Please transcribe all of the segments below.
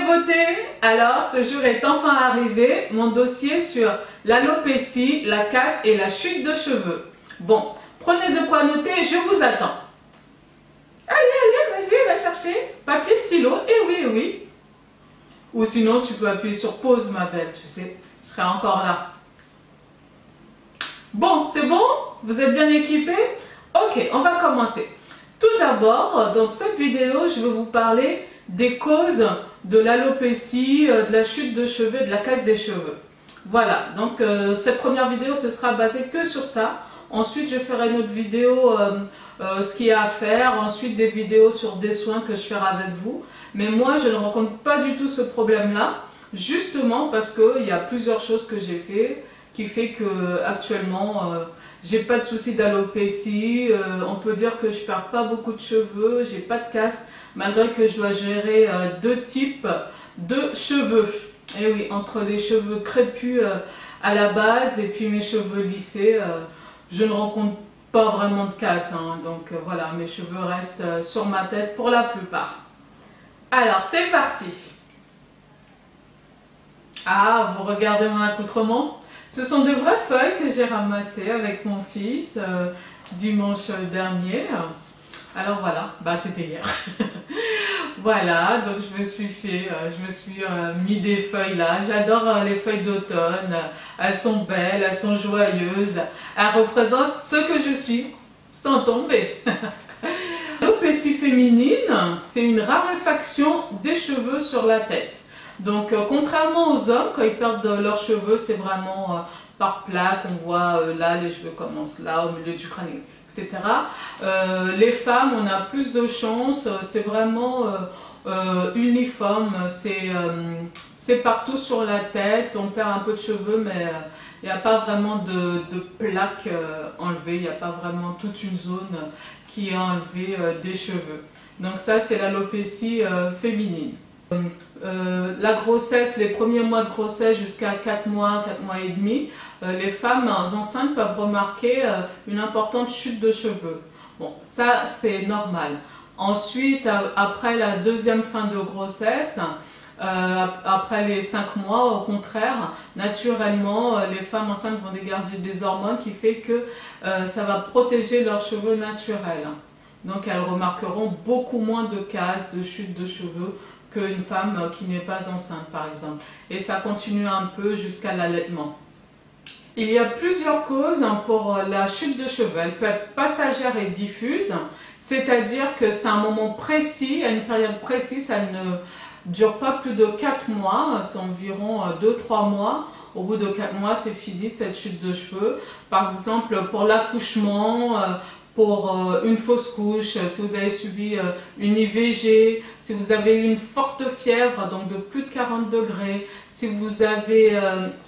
beauté! Alors, ce jour est enfin arrivé, mon dossier sur l'alopécie, la casse et la chute de cheveux. Bon, prenez de quoi noter, je vous attends. Allez, vas-y, va chercher. Papier, stylo, oui. Ou sinon, tu peux appuyer sur pause, ma belle, tu sais, je serai encore là. Bon, c'est bon? Vous êtes bien équipés? Ok, on va commencer. Tout d'abord, dans cette vidéo, je vais vous parler des causes de l'alopécie, de la chute de cheveux, de la casse des cheveux. Voilà, donc cette première vidéo, ce sera basé que sur ça. Ensuite, je ferai une autre vidéo, ce qu'il y a à faire. Ensuite, des vidéos sur des soins que je ferai avec vous. Mais moi, je ne rencontre pas du tout ce problème-là, justement parce qu'il y a plusieurs choses que j'ai fait qui fait que actuellement j'ai pas de souci d'alopécie, on peut dire que je perds pas beaucoup de cheveux, j'ai pas de casse, malgré que je dois gérer deux types de cheveux. Et oui, entre les cheveux crépus à la base et puis mes cheveux lissés, je ne rencontre pas vraiment de casse, hein. Donc voilà, mes cheveux restent sur ma tête pour la plupart. Alors c'est parti. Ah, vous regardez mon accoutrement? Ce sont de vraies feuilles que j'ai ramassées avec mon fils dimanche dernier. Alors voilà, bah c'était hier. Voilà, donc je me suis mis des feuilles là. J'adore les feuilles d'automne. Elles sont belles, elles sont joyeuses. Elles représentent ce que je suis, sans tomber. L'alopécie féminine, c'est une raréfaction des cheveux sur la tête. Donc contrairement aux hommes, quand ils perdent leurs cheveux, c'est vraiment par plaque, on voit là les cheveux commencent là au milieu du crâne, etc. Les femmes, on a plus de chance, c'est vraiment uniforme, c'est partout sur la tête, on perd un peu de cheveux, mais il n'y a pas vraiment de plaques enlevées, il n'y a pas vraiment toute une zone qui est enlevée des cheveux. Donc ça, c'est l'alopécie féminine. La grossesse, les premiers mois de grossesse jusqu'à 4 mois et demi, les femmes enceintes peuvent remarquer une importante chute de cheveux. Bon, ça c'est normal. Ensuite, après la deuxième fin de grossesse, après les 5 mois, au contraire, naturellement, les femmes enceintes vont dégager des hormones qui fait que ça va protéger leurs cheveux naturels. Donc elles remarqueront beaucoup moins de casse, de chute de cheveux qu'une femme qui n'est pas enceinte par exemple. Et ça continue un peu jusqu'à l'allaitement. Il y a plusieurs causes pour la chute de cheveux. Elle peut être passagère et diffuse, c'est-à-dire que c'est un moment précis, à une période précise, ça ne dure pas plus de 4 mois, c'est environ 2-3 mois. Au bout de 4 mois, c'est fini cette chute de cheveux. Par exemple, pour l'accouchement, pour une fausse couche, si vous avez subi une IVG, si vous avez eu une forte fièvre, donc de plus de 40 degrés, si vous avez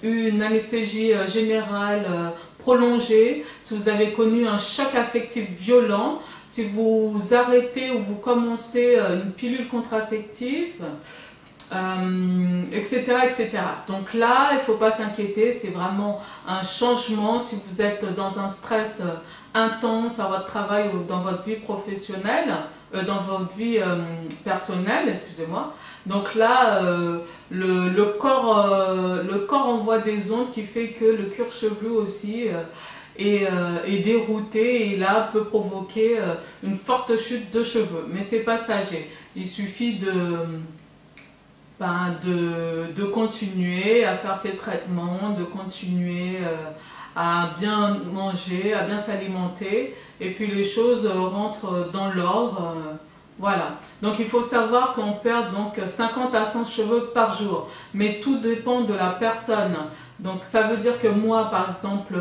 eu une anesthésie générale prolongée, si vous avez connu un choc affectif violent, si vous arrêtez ou vous commencez une pilule contraceptive, etc., etc. Donc là, il ne faut pas s'inquiéter, c'est vraiment un changement si vous êtes dans un stress intense à votre travail ou dans votre vie professionnelle, dans votre vie personnelle, excusez-moi. Donc là, le corps envoie des ondes qui fait que le cuir chevelu aussi est dérouté et là peut provoquer une forte chute de cheveux. Mais c'est passager, il suffit de continuer à faire ses traitements, de continuer à bien manger, à bien s'alimenter, et puis les choses rentrent dans l'ordre. Voilà. Donc il faut savoir qu'on perd donc 50 à 100 cheveux par jour, mais tout dépend de la personne. Donc ça veut dire que moi, par exemple,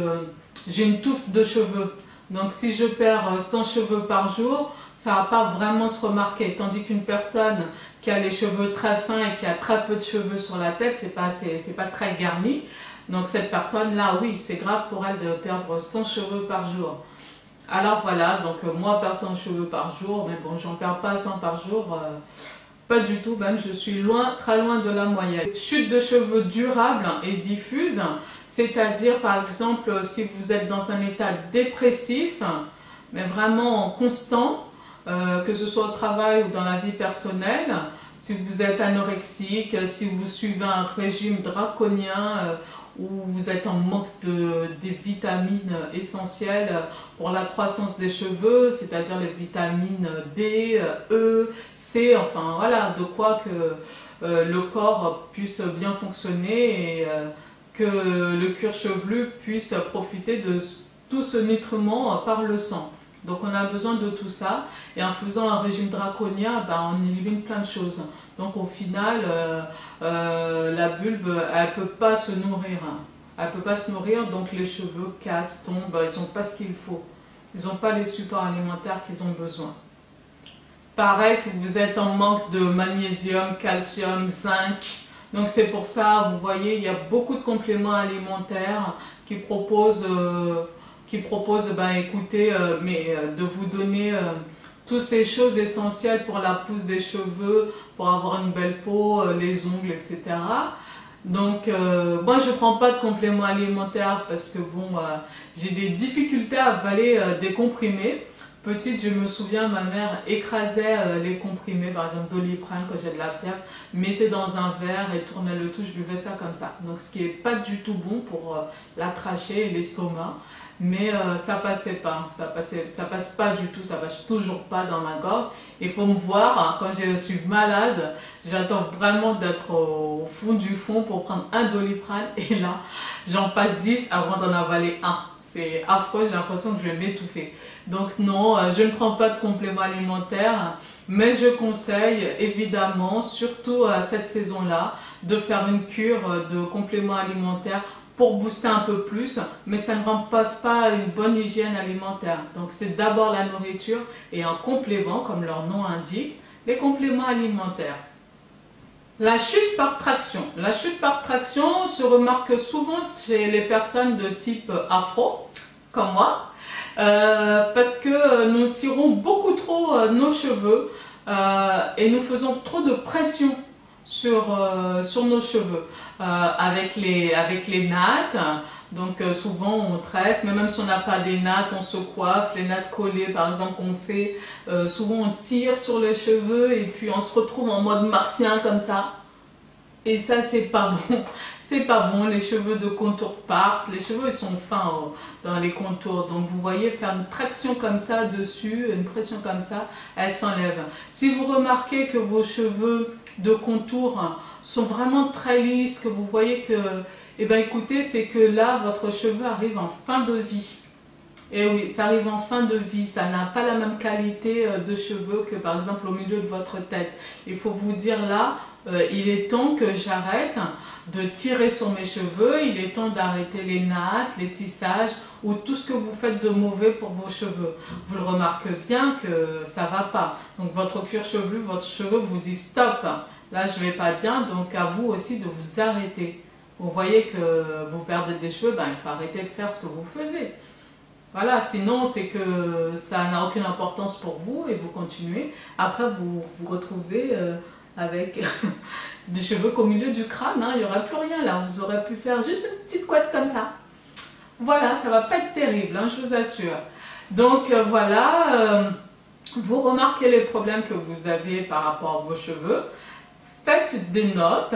j'ai une touffe de cheveux. Donc si je perds 100 cheveux par jour, ça ne va pas vraiment se remarquer. Tandis qu'une personne qui a les cheveux très fins et qui a très peu de cheveux sur la tête, c'est pas très garni. Donc cette personne-là, oui, c'est grave pour elle de perdre 100 cheveux par jour. Alors voilà, donc moi, perdre 100 cheveux par jour, mais bon, j'en perds pas 100 par jour, pas du tout, même je suis loin, très loin de la moyenne. Chute de cheveux durable et diffuse, c'est-à-dire par exemple si vous êtes dans un état dépressif, mais vraiment constant, que ce soit au travail ou dans la vie personnelle, si si vous êtes anorexique, si vous suivez un régime draconien où vous êtes en manque des vitamines essentielles pour la croissance des cheveux, c'est-à-dire les vitamines B, E, C, enfin voilà, de quoi que le corps puisse bien fonctionner et que le cuir chevelu puisse profiter de tout ce nutriment par le sang. Donc on a besoin de tout ça et en faisant un régime draconien, ben, on élimine plein de choses. Donc au final, la bulbe, elle ne peut pas se nourrir. Elle ne peut pas se nourrir, donc les cheveux cassent, tombent, ils n'ont pas ce qu'il faut. Ils n'ont pas les supports alimentaires qu'ils ont besoin. Pareil, si vous êtes en manque de magnésium, calcium, zinc, donc c'est pour ça, vous voyez, il y a beaucoup de compléments alimentaires qui proposent, ben, écoutez, de vous donner toutes ces choses essentielles pour la pousse des cheveux, pour avoir une belle peau, les ongles, etc. Donc, moi je ne prends pas de compléments alimentaires parce que bon, j'ai des difficultés à avaler des comprimés. Petite, je me souviens, ma mère écrasait les comprimés, par exemple Doliprane quand j'ai de la fièvre, mettait dans un verre et tournait le tout, je buvais ça comme ça. Donc ce qui n'est pas du tout bon pour la trachée et l'estomac, mais ça passait pas, ça passe pas du tout, ça passe toujours pas dans ma gorge. Il faut me voir, hein, quand je suis malade, j'attends vraiment d'être au fond du fond pour prendre un Doliprane et là, j'en passe 10 avant d'en avaler un. C'est affreux, j'ai l'impression que je vais m'étouffer. Donc non, je ne prends pas de compléments alimentaires, mais je conseille évidemment, surtout à cette saison-là, de faire une cure de compléments alimentaires pour booster un peu plus, mais ça ne remplace pas une bonne hygiène alimentaire. Donc c'est d'abord la nourriture et un complément, comme leur nom indique, les compléments alimentaires. La chute par traction. La chute par traction se remarque souvent chez les personnes de type afro, comme moi, parce que nous tirons beaucoup trop nos cheveux et nous faisons trop de pression sur nos cheveux avec les nattes. Donc souvent on tresse, mais même si on n'a pas des nattes, on se coiffe, les nattes collées par exemple on fait, souvent on tire sur les cheveux et puis on se retrouve en mode martien comme ça. Et ça c'est pas bon, c'est pas bon, les cheveux de contour partent, les cheveux ils sont fins dans les contours. Donc vous voyez, faire une traction comme ça dessus, une pression comme ça, elle s'enlève. Si vous remarquez que vos cheveux de contour sont vraiment très lisses, que vous voyez que, eh bien écoutez, c'est que là votre cheveu arrive en fin de vie. Et oui, ça arrive en fin de vie, ça n'a pas la même qualité de cheveux que par exemple au milieu de votre tête. Il faut vous dire là, il est temps que j'arrête de tirer sur mes cheveux, il est temps d'arrêter les nattes, les tissages ou tout ce que vous faites de mauvais pour vos cheveux. Vous le remarquez bien que ça ne va pas. Donc votre cuir chevelu, votre cheveu vous dit stop, là je ne vais pas bien, donc à vous aussi de vous arrêter. Vous voyez que vous perdez des cheveux, ben, il faut arrêter de faire ce que vous faisiez. Voilà, sinon c'est que ça n'a aucune importance pour vous et vous continuez. Après vous vous retrouvez avec des cheveux qu'au milieu du crâne, hein, il n'y aura plus rien là. Vous aurez pu faire juste une petite couette comme ça. Voilà, ça va pas être terrible, hein, je vous assure. Donc voilà, vous remarquez les problèmes que vous avez par rapport à vos cheveux. Faites des notes.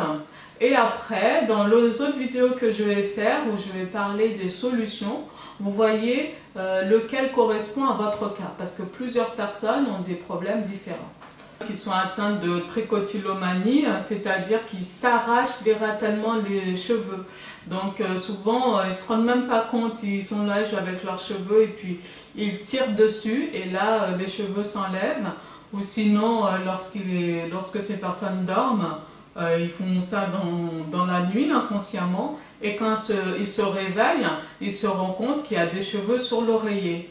Et après, dans les autres vidéos que je vais faire, où je vais parler des solutions, vous voyez lequel correspond à votre cas. Parce que plusieurs personnes ont des problèmes différents. Qui sont atteintes de trichotillomanie, c'est-à-dire qui s'arrachent littéralement les cheveux. Donc souvent, ils ne se rendent même pas compte, ils sont là avec leurs cheveux et puis ils tirent dessus et là, les cheveux s'enlèvent. Ou sinon, lorsque ces personnes dorment, ils font ça dans la nuit inconsciemment et quand ils se réveillent, ils se rendent compte qu'il y a des cheveux sur l'oreiller.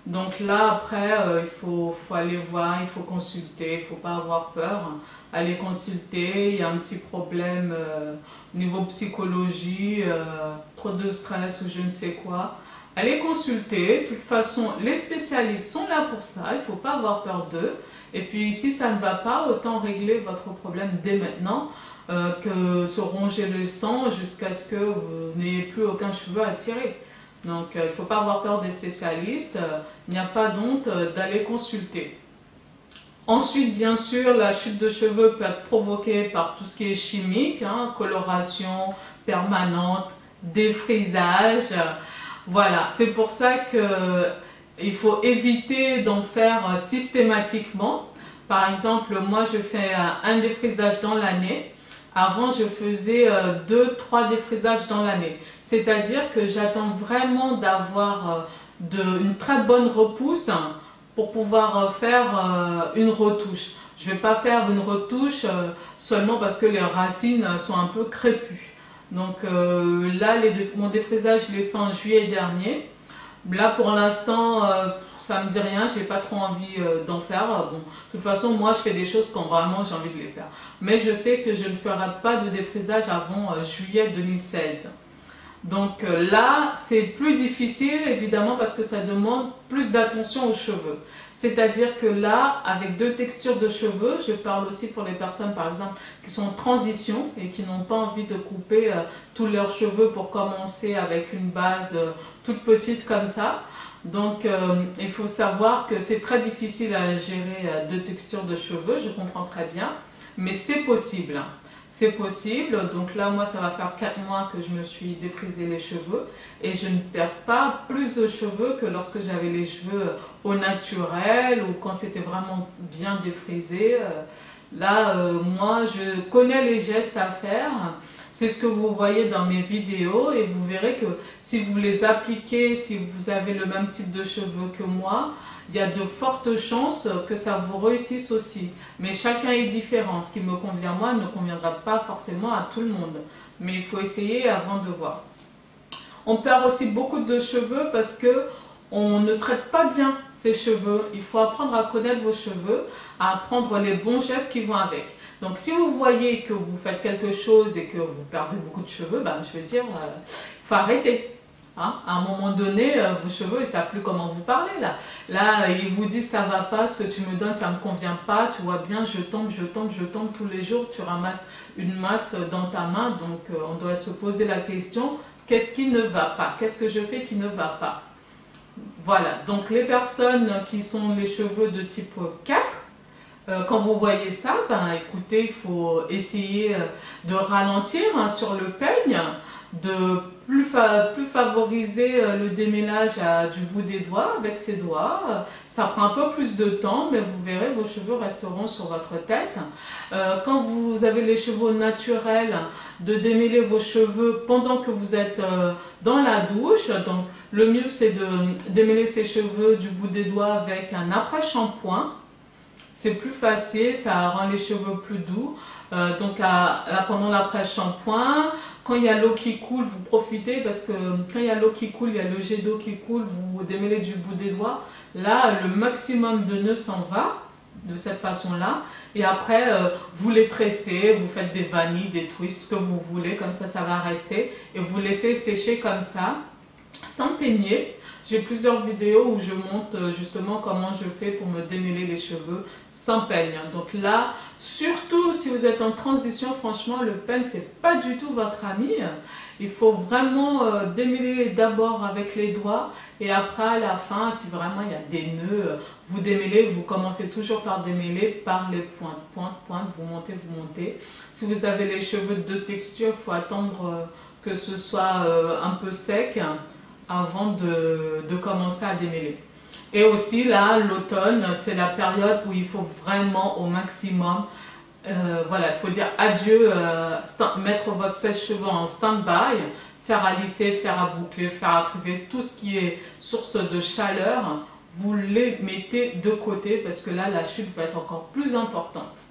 Donc là après il faut aller voir, il faut consulter, il ne faut pas avoir peur. Allez consulter, il y a un petit problème au niveau psychologie, trop de stress ou je ne sais quoi. Allez consulter, de toute façon les spécialistes sont là pour ça, il ne faut pas avoir peur d'eux. Et puis si ça ne va pas, autant régler votre problème dès maintenant que se ronger le sang jusqu'à ce que vous n'ayez plus aucun cheveu à tirer. Donc il ne faut pas avoir peur des spécialistes, il n'y a pas d'honte d'aller consulter. Ensuite, bien sûr, la chute de cheveux peut être provoquée par tout ce qui est chimique, hein, coloration permanente, défrisage. Voilà, c'est pour ça qu'il faut éviter d'en faire systématiquement. Par exemple, moi je fais un défrisage dans l'année. Avant, je faisais 2-3 défrisages dans l'année. C'est-à-dire que j'attends vraiment d'avoir une très bonne repousse pour pouvoir faire une retouche. Je ne vais pas faire une retouche seulement parce que les racines sont un peu crépues. Donc là, mon défrisage, je l'ai fait en juillet dernier. Là, pour l'instant, ça ne me dit rien, j'ai pas trop envie d'en faire. Bon, de toute façon, moi, je fais des choses quand vraiment j'ai envie de les faire. Mais je sais que je ne ferai pas de défrisage avant juillet 2016. Donc là, c'est plus difficile, évidemment, parce que ça demande plus d'attention aux cheveux. C'est-à-dire que là, avec 2 textures de cheveux, je parle aussi pour les personnes, par exemple, qui sont en transition et qui n'ont pas envie de couper tous leurs cheveux pour commencer avec une base toute petite comme ça. Donc, il faut savoir que c'est très difficile à gérer 2 textures de cheveux, je comprends très bien, mais c'est possible. C'est possible, donc là moi ça va faire 4 mois que je me suis défrisé les cheveux et je ne perds pas plus de cheveux que lorsque j'avais les cheveux au naturel ou quand c'était vraiment bien défrisé. Là moi je connais les gestes à faire, c'est ce que vous voyez dans mes vidéos et vous verrez que si vous les appliquez, si vous avez le même type de cheveux que moi, il y a de fortes chances que ça vous réussisse aussi. Mais chacun est différent. Ce qui me convient moi ne conviendra pas forcément à tout le monde. Mais il faut essayer avant de voir. On perd aussi beaucoup de cheveux parce que on ne traite pas bien ses cheveux. Il faut apprendre à connaître vos cheveux, à apprendre les bons gestes qui vont avec. Donc si vous voyez que vous faites quelque chose et que vous perdez beaucoup de cheveux, ben, je veux dire, il faut arrêter. Hein, à un moment donné, vos cheveux, ils ne savent plus comment vous parler là. Là, ils vous disent ça va pas, ce que tu me donnes, ça ne me convient pas. Tu vois bien, je tombe tous les jours. Tu ramasses une masse dans ta main. Donc, on doit se poser la question, qu'est-ce qui ne va pas? Qu'est-ce que je fais qui ne va pas? Voilà, donc les personnes qui sont les cheveux de type 4, quand vous voyez ça, ben, écoutez, il faut essayer de ralentir hein, sur le peigne, de plus favoriser le démêlage du bout des doigts avec ses doigts. Ça prend un peu plus de temps, mais vous verrez, vos cheveux resteront sur votre tête. Quand vous avez les cheveux naturels, de démêler vos cheveux pendant que vous êtes dans la douche. Donc, le mieux, c'est de démêler ses cheveux du bout des doigts avec un après-shampoing. C'est plus facile, ça rend les cheveux plus doux. Donc pendant l'après-shampoing, quand il y a l'eau qui coule, vous profitez parce que quand il y a l'eau qui coule, il y a le jet d'eau qui coule, vous démêlez du bout des doigts. Là, le maximum de nœuds s'en va de cette façon-là. Et après, vous les tressez, vous faites des vanilles, des twists, ce que vous voulez, comme ça va rester. Et vous laissez sécher comme ça, sans peigner. J'ai plusieurs vidéos où je montre justement comment je fais pour me démêler les cheveux sans peigne. Donc là, surtout si vous êtes en transition, franchement, le peigne, c'est pas du tout votre ami. Il faut vraiment démêler d'abord avec les doigts et après à la fin, si vraiment il y a des nœuds, vous démêlez, vous commencez toujours par démêler par les pointes, vous montez. Si vous avez les cheveux de texture, il faut attendre que ce soit un peu sec avant de commencer à démêler. Et aussi là, l'automne, c'est la période où il faut vraiment au maximum, voilà, il faut dire adieu, mettre votre sèche-cheveux en stand-by, faire à lisser, faire à boucler, faire à friser, tout ce qui est source de chaleur, vous les mettez de côté parce que là, la chute va être encore plus importante.